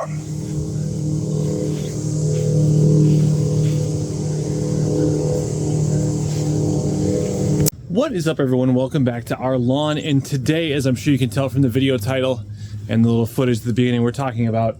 down. What is up, everyone? Welcome back to our lawn, and today, as I'm sure you can tell from the video title and the little footage at the beginning, we're talking about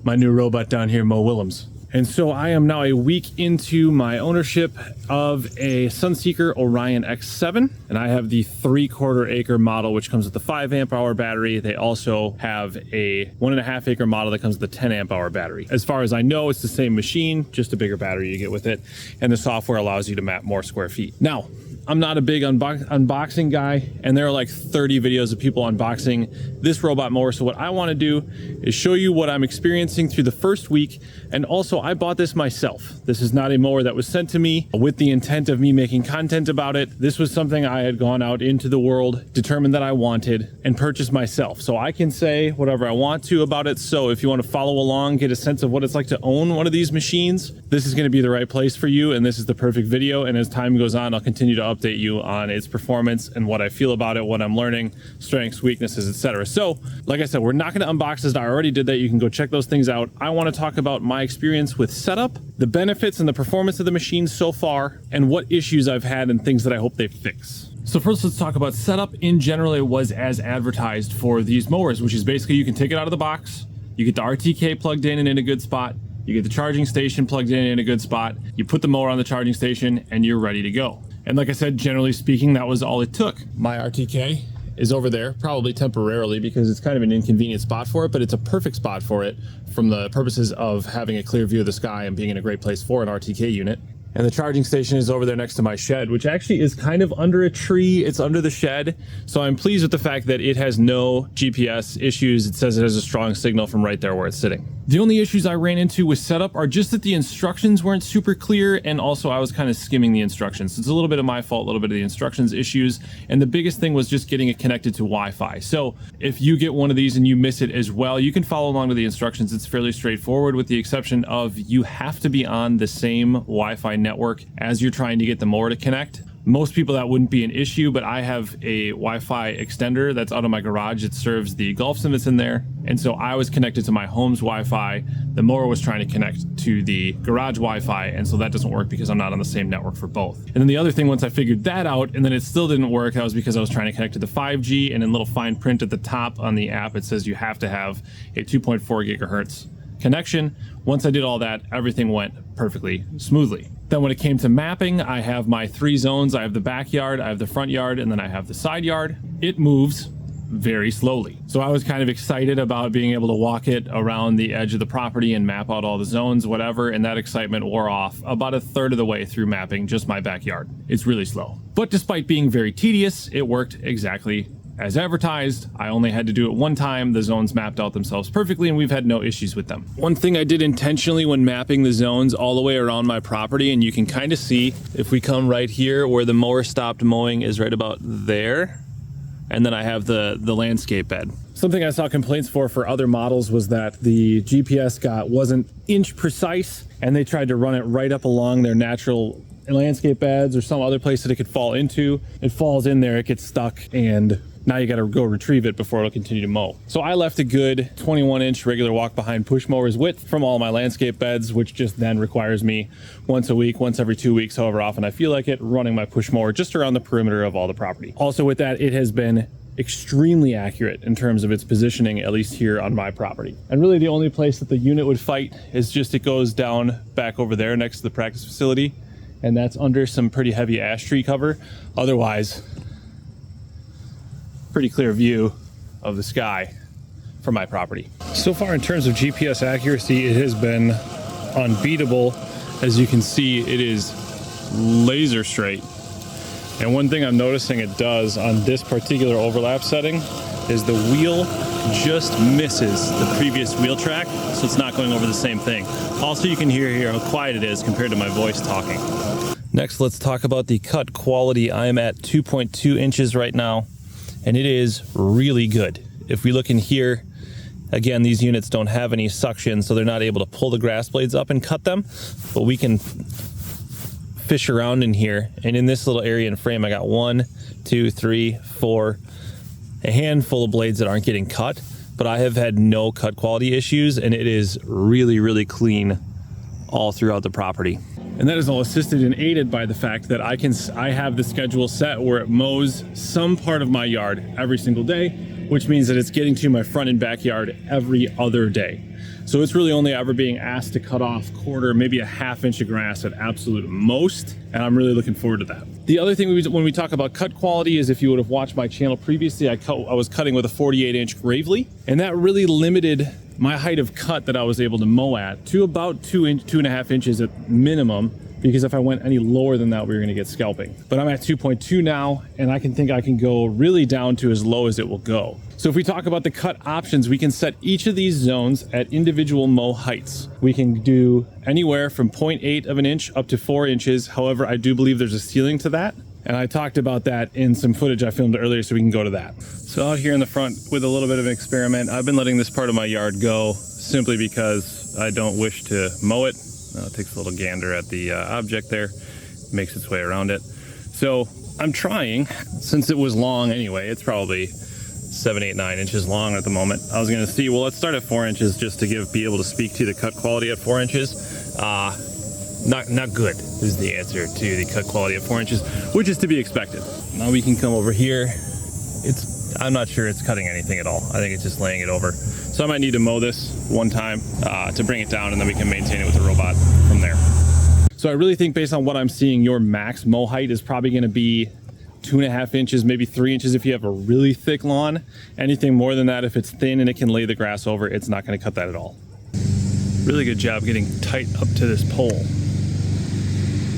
my new robot down here, Mo Willems. And so I am now a week into my ownership of a Sunseeker Orion X7, and I have the 3/4 acre model, which comes with the 5 amp hour battery. They also have a 1.5 acre model that comes with the 10 amp hour battery. As far as I know, it's the same machine, just a bigger battery you get with it, and the software allows you to map more square feet. Now, I'm not a big unboxing guy, and there are like 30 videos of people unboxing this robot mower. So what I want to do is show you what I'm experiencing through the first week. And also, I bought this myself. This is not a mower that was sent to me with the intent of me making content about it. This was something I had gone out into the world, determined that I wanted, and purchased myself. So I can say whatever I want to about it. So if you want to follow along, get a sense of what it's like to own one of these machines, this is going to be the right place for you. And this is the perfect video. And as time goes on, I'll continue to update you on its performance and what I feel about it, what I'm learning, strengths, weaknesses, etc. So like I said, we're not going to unbox this. I already did that. You can go check those things out. I want to talk about my experience with setup, the benefits and the performance of the machine so far, and what issues I've had and things that I hope they fix. So first, let's talk about setup. In general, it was as advertised for these mowers, which is basically you can take it out of the box, you get the RTK plugged in and in a good spot, you get the charging station plugged in a good spot, you put the mower on the charging station, and you're ready to go. And like I said, generally speaking, that was all it took. My RTK is over there, probably temporarily because it's kind of an inconvenient spot for it, but it's a perfect spot for it from the purposes of having a clear view of the sky and being in a great place for an RTK unit. And the charging station is over there next to my shed, which actually is kind of under a tree. It's under the shed. So I'm pleased with the fact that it has no GPS issues. It says it has a strong signal from right there where it's sitting. The only issues I ran into with setup are just that the instructions weren't super clear, and also I was kind of skimming the instructions. It's a little bit of my fault, a little bit of the instructions issues, and the biggest thing was just getting it connected to Wi-Fi. So if you get one of these and you miss it as well, you can follow along with the instructions. It's fairly straightforward, with the exception of you have to be on the same Wi-Fi network as you're trying to get the mower to connect. Most people that wouldn't be an issue, but I have a Wi-Fi extender that's out of my garage. It serves the golf sim that's in there. And so I was connected to my home's Wi-Fi. The mower was trying to connect to the garage Wi-Fi. And so that doesn't work because I'm not on the same network for both. And then the other thing, once I figured that out and then it still didn't work, that was because I was trying to connect to the 5G, and in little fine print at the top on the app, it says you have to have a 2.4 gigahertz connection. Once I did all that, everything went perfectly smoothly. Then when it came to mapping, I have my 3 zones. I have the backyard, I have the front yard, and then I have the side yard. It moves very slowly. So I was kind of excited about being able to walk it around the edge of the property and map out all the zones, whatever, and that excitement wore off about a third of the way through mapping just my backyard. It's really slow. But despite being very tedious, it worked exactly as advertised. I only had to do it one time. The zones mapped out themselves perfectly, and we've had no issues with them. One thing I did intentionally when mapping the zones all the way around my property, and you can kind of see if we come right here where the mower stopped mowing is right about there. And then I have the landscape bed. Something I saw complaints for other models was that the GPS wasn't inch precise, and they tried to run it right up along their natural landscape beds or some other place that it could fall into. It falls in there, it gets stuck, and now you got to go retrieve it before it'll continue to mow. So I left a good 21-inch regular walk behind push mowers width from all my landscape beds, which just then requires me once a week, once every 2 weeks, however often I feel like it, running my push mower just around the perimeter of all the property. Also with that, it has been extremely accurate in terms of its positioning, at least here on my property. And really the only place that the unit would fight is just it goes down back over there next to the practice facility, and that's under some pretty heavy ash tree cover. Otherwise, pretty clear view of the sky from my property. So far in terms of GPS accuracy, it has been unbeatable. As you can see, it is laser straight. And one thing I'm noticing it does on this particular overlap setting is the wheel just misses the previous wheel track, so it's not going over the same thing. Also, you can hear here how quiet it is compared to my voice talking. Next, let's talk about the cut quality. I am at 2.2 inches right now, and it is really good. If we look in here, again, these units don't have any suction, so they're not able to pull the grass blades up and cut them, but we can fish around in here, and in this little area and frame, I got 1, 2, 3, 4, a handful of blades that aren't getting cut. but I have had no cut quality issues, and it is really, really clean all throughout the property. And that is all assisted and aided by the fact that I have the schedule set where it mows some part of my yard every single day, which means that it's getting to my front and backyard every other day. So it's really only ever being asked to cut off quarter, maybe a ½ inch of grass at absolute most. And I'm really looking forward to that. The other thing when we talk about cut quality is, if you would have watched my channel previously, I was cutting with a 48-inch Gravely, and that really limited my height of cut that I was able to mow at to about 2.5 inches at minimum, because if I went any lower than that, we were going to get scalping. But I'm at 2.2 now, and I can go really down to as low as it will go. So if we talk about the cut options, we can set each of these zones at individual mow heights. We can do anywhere from 0.8 of an inch up to 4 inches. However, I do believe there's a ceiling to that. And I talked about that in some footage I filmed earlier, so we can go to that. So out here in the front with a little bit of an experiment, I've been letting this part of my yard go simply because I don't wish to mow it. It takes a little gander at the object there, makes its way around it. So I'm trying, since it was long anyway, it's probably 7, 8, 9 inches long at the moment. I was gonna see, well, let's start at 4 inches just to be able to speak to the cut quality at 4 inches. Not good is the answer to the cut quality at 4 inches, which is to be expected. Now we can come over here. I'm not sure it's cutting anything at all. I think it's just laying it over. So I might need to mow this one time to bring it down, and then we can maintain it with the robot from there. So I really think, based on what I'm seeing, your max mow height is probably gonna be 2.5 inches, maybe 3 inches if you have a really thick lawn. Anything more than that, if it's thin and it can lay the grass over, it's not gonna cut that at all. Really good job getting tight up to this pole.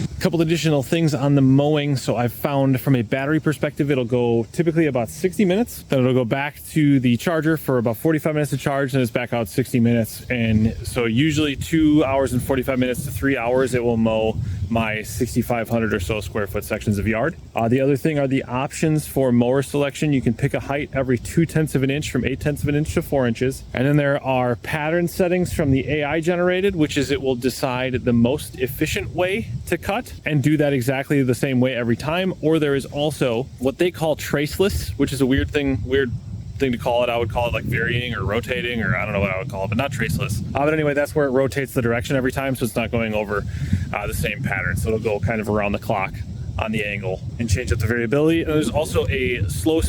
A couple additional things on the mowing. So I've found, from a battery perspective, it'll go typically about 60 minutes. Then it'll go back to the charger for about 45 minutes to charge, and it's back out 60 minutes. And so usually 2 hours and 45 minutes to 3 hours, it will mow my 6,500 or so square foot sections of yard. The other thing are the options for mower selection. You can pick a height every 0.2 of an inch, from 0.8 of an inch to 4 inches. And then there are pattern settings from the AI generated, which is, it will decide the most efficient way to cut and do that exactly the same way every time. Or there is also what they call traceless, which is a weird thing to call it. I would call it like varying or rotating, or I don't know what I would call it, but not traceless. But anyway, that's where it rotates the direction every time, so it's not going over the same pattern. So it'll go kind of around the clock on the angle and change up the variability. And there's also a slow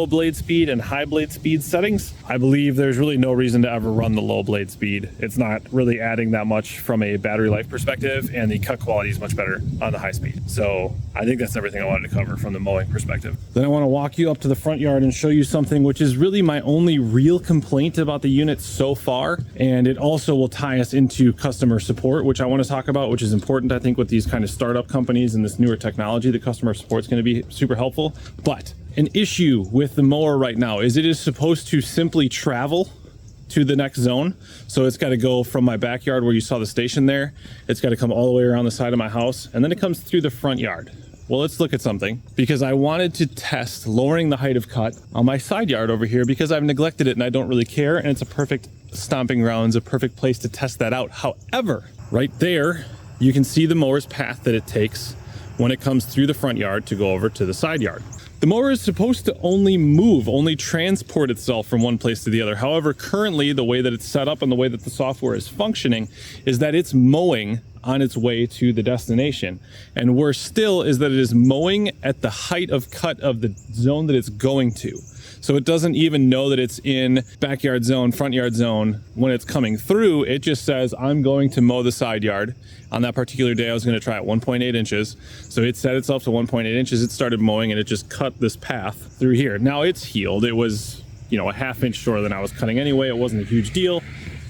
blade speed and high blade speed settings. I believe there's really no reason to ever run the low blade speed. It's not really adding that much from a battery life perspective, and the cut quality is much better on the high speed. So I think that's everything I wanted to cover from the mowing perspective. Then I want to walk you up to the front yard and show you something which is really my only real complaint about the unit so far. And it also will tie us into customer support, which I want to talk about, which is important, I think, with these kind of startup companies and this newer technology. The customer support is going to be super helpful. But an issue with the mower right now is it is supposed to simply travel to the next zone. So it's got to go from my backyard where you saw the station there. It's got to come all the way around the side of my house, and then it comes through the front yard. Well, let's look at something, because I wanted to test lowering the height of cut on my side yard over here, because I've neglected it and I don't really care, and it's a perfect stomping ground, a perfect place to test that out. However, right there, you can see the mower's path that it takes when it comes through the front yard to go over to the side yard. The mower is supposed to only transport itself from one place to the other. However, currently, the way that it's set up and the way that the software is functioning is that it's mowing on its way to the destination. And worse still is that it is mowing at the height of cut of the zone that it's going to. So it doesn't even know that it's in backyard zone, front yard zone. When it's coming through, it just says, I'm going to mow the side yard. On that particular day, I was going to try at 1.8 inches. So it set itself to 1.8 inches. It started mowing, and it just cut this path through here. Now it's healed. It was, a ½ inch shorter than I was cutting anyway. It wasn't a huge deal.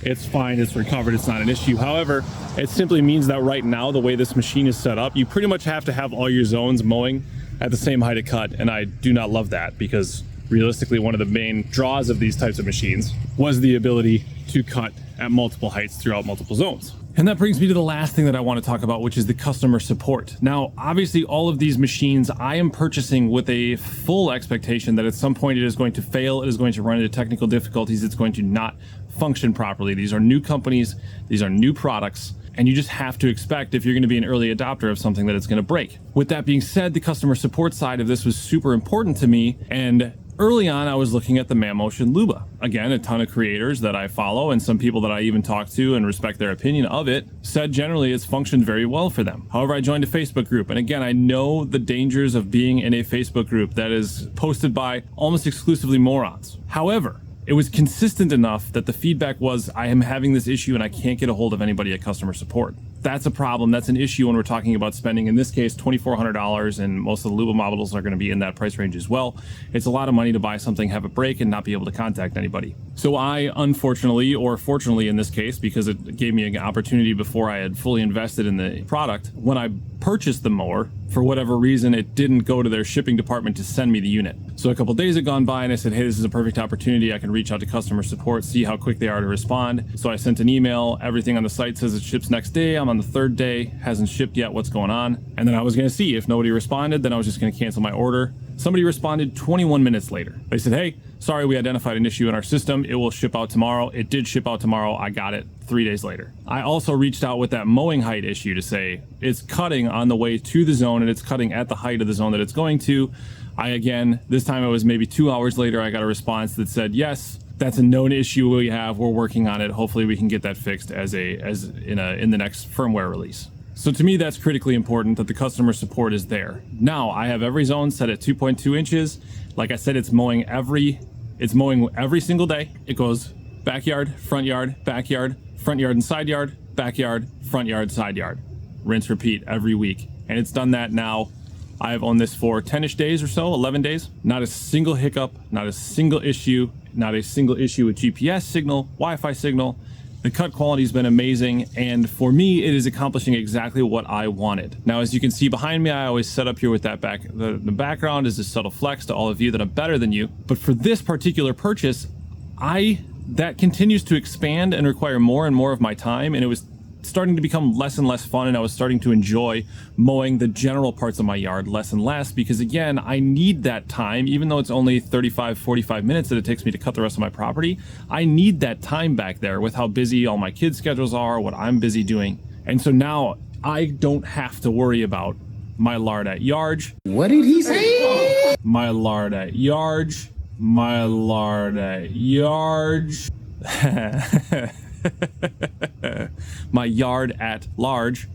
It's fine. It's recovered. It's not an issue. However, it simply means that right now, the way this machine is set up, you pretty much have to have all your zones mowing at the same height of cut. And I do not love that, because realistically, one of the main draws of these types of machines was the ability to cut at multiple heights throughout multiple zones. And that brings me to the last thing that I want to talk about, which is the customer support. Now, obviously, all of these machines I am purchasing with a full expectation that at some point it is going to fail, it is going to run into technical difficulties, it's going to not function properly. These are new companies, these are new products, and you just have to expect, if you're going to be an early adopter of something, that it's going to break. With that being said, the customer support side of this was super important to me, and Early on, I was looking at the ManMotion Luba. Again, a ton of creators that I follow and some people that I even talk to and respect their opinion of it said generally it's functioned very well for them. However, I joined a Facebook group, and again, I know the dangers of being in a Facebook group that is posted by almost exclusively morons. However, it was consistent enough that the feedback was, I am having this issue and I can't get a hold of anybody at customer support. That's a problem. That's an issue when we're talking about spending, in this case, $2,400, and most of the Luba models are going to be in that price range as well. It's a lot of money to buy something, have a break, and not be able to contact anybody. So I, unfortunately, or fortunately in this case, because it gave me an opportunity before I had fully invested in the product, when I purchased the mower, for whatever reason, it didn't go to their shipping department to send me the unit. So a couple days had gone by and I said, hey, this is a perfect opportunity. I can reach out to customer support, see how quick they are to respond. So I sent an email. Everything on the site says it ships next day. I'm on the third day, hasn't shipped yet. What's going on? And then I was going to see if nobody responded, then I was just going to cancel my order. Somebody responded 21 minutes later. They said, hey, sorry, we identified an issue in our system. It will ship out tomorrow. It did ship out tomorrow. I got it 3 days later. I also reached out with that mowing height issue to say it's cutting on the way to the zone and it's cutting at the height of the zone that it's going to. Again, this time it was maybe 2 hours later, I got a response that said, yes, that's a known issue we have. We're working on it. Hopefully we can get that fixed in the next firmware release. So to me, that's critically important that the customer support is there. Now I have every zone set at 2.2 inches. Like I said, it's mowing every single day. It goes backyard, front yard, front yard and side yard, backyard, front yard, side yard. Rinse, repeat every week. And it's done that now. I have owned this for 10-ish days or so, 11 days. Not a single hiccup, not a single issue with GPS signal, Wi-Fi signal. The cut quality has been amazing, and for me, it is accomplishing exactly what I wanted. Now, as you can see behind me, I always set up here with that the background is a subtle flex to all of you that I'm better than you. But for this particular purchase, that continues to expand and require more and more of my time, and it was starting to become less and less fun, and I was starting to enjoy mowing the general parts of my yard less and less because, again, I need that time. Even though it's only 35-45 minutes that it takes me to cut the rest of my property, I need that time back there with how busy all my kids' schedules are, what I'm busy doing. And so now I don't have to worry about my lard at yard. What did he say? My lard at yard. My lard at yard. My yard at large.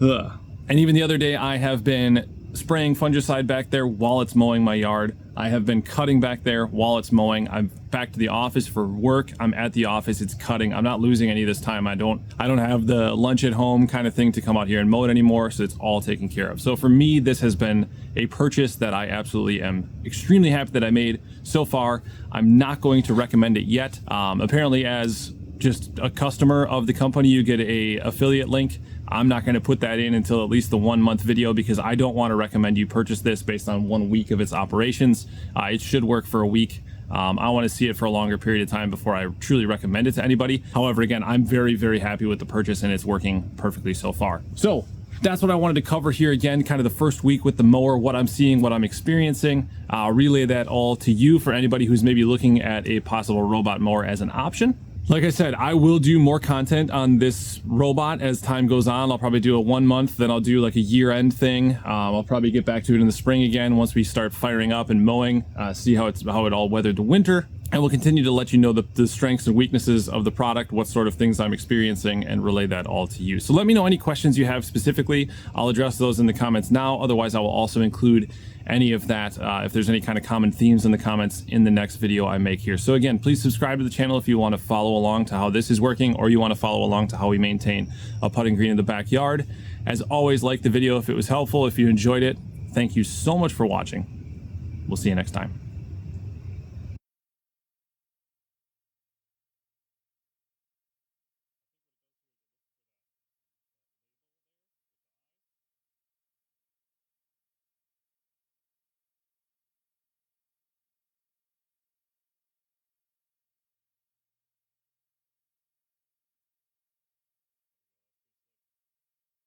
Ugh. And even the other day, I have been spraying fungicide back there while it's mowing my yard. I have been cutting back there while it's mowing. I'm back to the office for work. I'm at the office. It's cutting. I'm not losing any of this time. I don't have the lunch at home kind of thing to come out here and mow it anymore. So it's all taken care of. So for me, this has been a purchase that I absolutely am extremely happy that I made so far. I'm not going to recommend it yet. Apparently, as just a customer of the company, you get a affiliate link. I'm not going to put that in until at least the 1 month video because I don't want to recommend you purchase this based on 1 week of its operations. It should work for a week. I want to see it for a longer period of time before I truly recommend it to anybody. However, again, I'm very, very happy with the purchase and it's working perfectly so far. So that's what I wanted to cover here. Again, kind of the first week with the mower, what I'm seeing, what I'm experiencing. Relay that all to you for anybody who's maybe looking at a possible robot mower as an option. Like I said, I will do more content on this robot as time goes on. I'll probably do a 1 month, then I'll do like a year-end thing. I'll probably get back to it in the spring again once we start firing up and mowing, see how it all weathered the winter. And we'll continue to let you know the strengths and weaknesses of the product, what sort of things I'm experiencing, and relay that all to you. So let me know any questions you have specifically. I'll address those in the comments now. Otherwise, I will also include any of that if there's any kind of common themes in the comments in the next video I make here. So again, please subscribe to the channel if you want to follow along to how this is working, or you want to follow along to how we maintain a putting green in the backyard. As always, like the video if it was helpful. If you enjoyed it, thank you so much for watching. We'll see you next time.